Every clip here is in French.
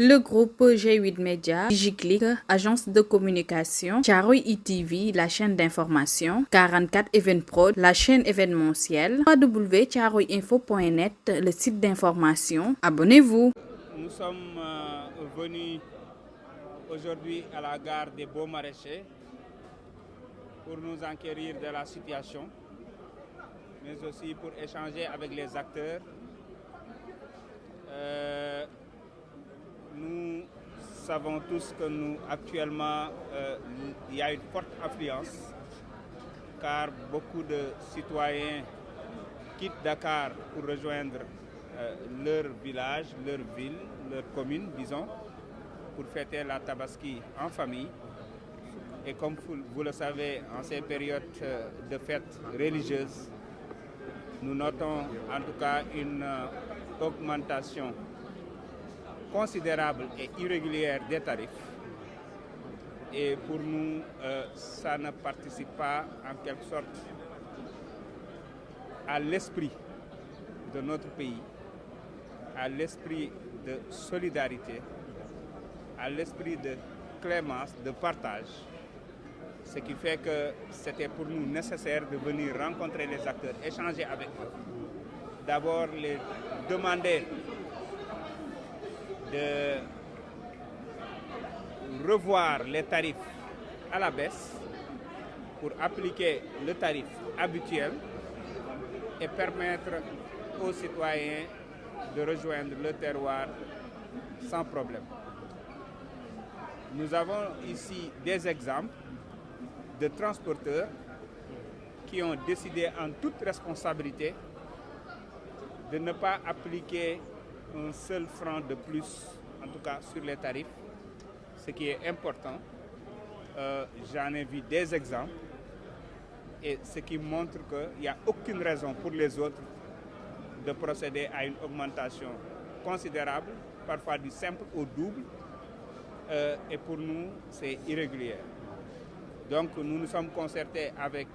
Le groupe G8 Media, DigiClick, agence de communication, Charoui ITV, la chaîne d'information, 44 Eventprod, la chaîne événementielle, www.charouiinfo.net, le site d'information. Abonnez-vous. Nous sommes venus aujourd'hui à la gare des Beaux Maraîchers pour nous enquérir de la situation, mais aussi pour échanger avec les acteurs. Nous savons tous que actuellement, il y a une forte affluence, car beaucoup de citoyens quittent Dakar pour rejoindre leur village, leur ville, leur commune, disons, pour fêter la Tabaski en famille. Et comme vous le savez, en ces périodes de fêtes religieuses, nous notons en tout cas une augmentation considérable et irrégulière des tarifs. Et pour nous, ça ne participe pas en quelque sorte à l'esprit de notre pays, à l'esprit de solidarité, à l'esprit de clémence, de partage. Ce qui fait que c'était pour nous nécessaire de venir rencontrer les acteurs, échanger avec eux. D'abord, les demander de revoir les tarifs à la baisse pour appliquer le tarif habituel et permettre aux citoyens de rejoindre le terroir sans problème. Nous avons ici des exemples de transporteurs qui ont décidé en toute responsabilité de ne pas appliquer un seul franc de plus, en tout cas sur les tarifs, ce qui est important. J'en ai vu des exemples et ce qui montre qu'il n'y a aucune raison pour les autres de procéder à une augmentation considérable, parfois du simple au double, et pour nous, c'est irrégulier. Donc nous nous sommes concertés avec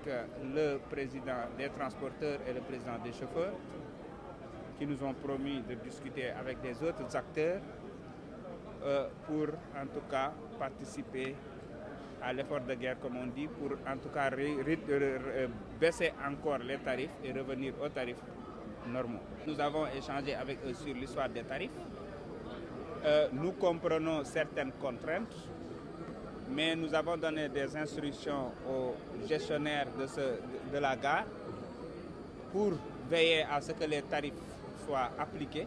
le président des transporteurs et le président des chauffeurs qui nous ont promis de discuter avec des autres acteurs pour en tout cas participer à l'effort de guerre, comme on dit, pour en tout cas baisser encore les tarifs et revenir aux tarifs normaux. Nous avons échangé avec eux sur l'histoire des tarifs. Nous comprenons certaines contraintes, mais nous avons donné des instructions aux gestionnaires de la gare pour veiller à ce que les tarifs soient appliqués.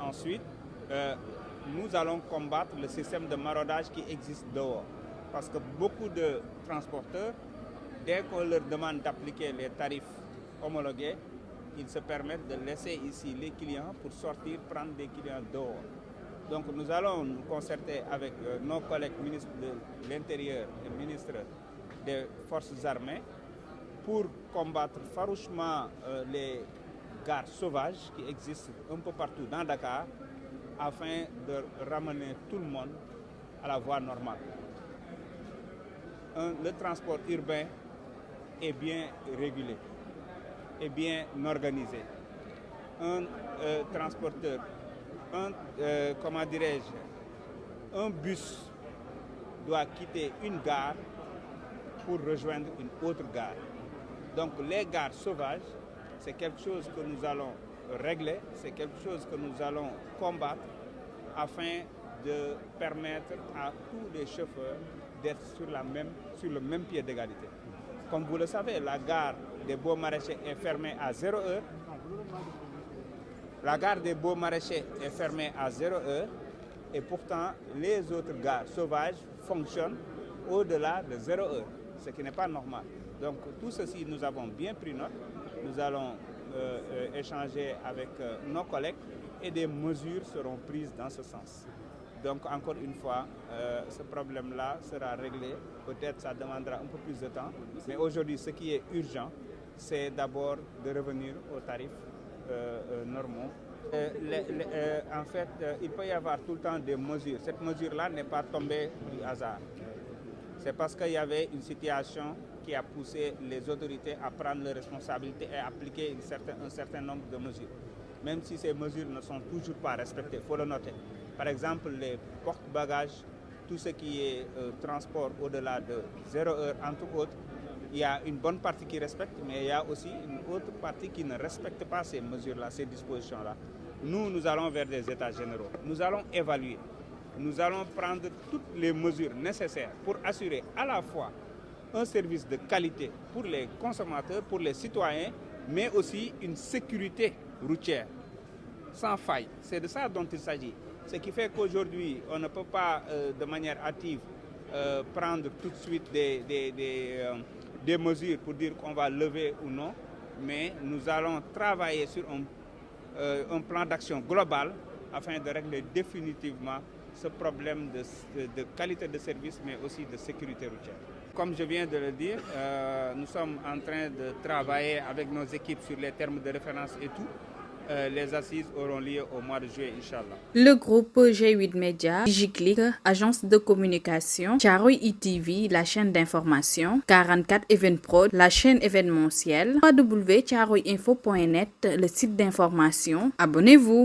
Ensuite, nous allons combattre le système de maraudage qui existe dehors. Parce que beaucoup de transporteurs, dès qu'on leur demande d'appliquer les tarifs homologués, ils se permettent de laisser ici les clients pour sortir, prendre des clients dehors. Donc nous allons nous concerter avec nos collègues ministres de l'Intérieur et ministres des Forces armées pour combattre farouchement les gares sauvages qui existent un peu partout dans Dakar afin de ramener tout le monde à la voie normale. Le transport urbain est bien régulé, est bien organisé. Un transporteur, comment dirais-je, un bus doit quitter une gare pour rejoindre une autre gare. Donc les gares sauvages, c'est quelque chose que nous allons régler, c'est quelque chose que nous allons combattre afin de permettre à tous les chauffeurs d'être sur le même pied d'égalité. Comme vous le savez, la gare des Beaux Maraîchers est fermée à 0 heure. La gare des Beaux Maraîchers est fermée à 0 heure et pourtant les autres gares sauvages fonctionnent au-delà de 0 heure, ce qui n'est pas normal. Donc tout ceci, nous avons bien pris note. Nous allons échanger avec nos collègues et des mesures seront prises dans ce sens. Donc encore une fois, ce problème-là sera réglé. Peut-être ça demandera un peu plus de temps. Mais aujourd'hui, ce qui est urgent, c'est d'abord de revenir aux tarifs normaux. En fait, il peut y avoir tout le temps des mesures. Cette mesure-là n'est pas tombée du hasard. C'est parce qu'il y avait une situation qui a poussé les autorités à prendre leurs responsabilités et à appliquer un certain nombre de mesures. Même si ces mesures ne sont toujours pas respectées, il faut le noter. par exemple les porte-bagages, tout ce qui est transport au-delà de 0 heure, entre autres. Il y a une bonne partie qui respecte, mais il y a aussi une autre partie qui ne respecte pas ces mesures-là, ces dispositions-là. Nous allons vers des états généraux. Nous allons évaluer. Nous allons prendre toutes les mesures nécessaires pour assurer à la fois un service de qualité pour les consommateurs, pour les citoyens, mais aussi une sécurité routière sans faille. C'est de ça dont il s'agit. Ce qui fait qu'aujourd'hui, on ne peut pas de manière hâtive prendre tout de suite des mesures pour dire qu'on va lever ou non, mais nous allons travailler sur un plan d'action global afin de régler définitivement ce problème de qualité de service, mais aussi de sécurité routière. Comme je viens de le dire, nous sommes en train de travailler avec nos équipes sur les termes de référence et tout. Les assises auront lieu au mois de juillet, Inch'Allah. Le groupe G8 Media, DigiClick, agence de communication, Thiaroye ITV, la chaîne d'information, 44 Evenprod, la chaîne événementielle, www.thiaroyeinfo.net, le site d'information. Abonnez-vous.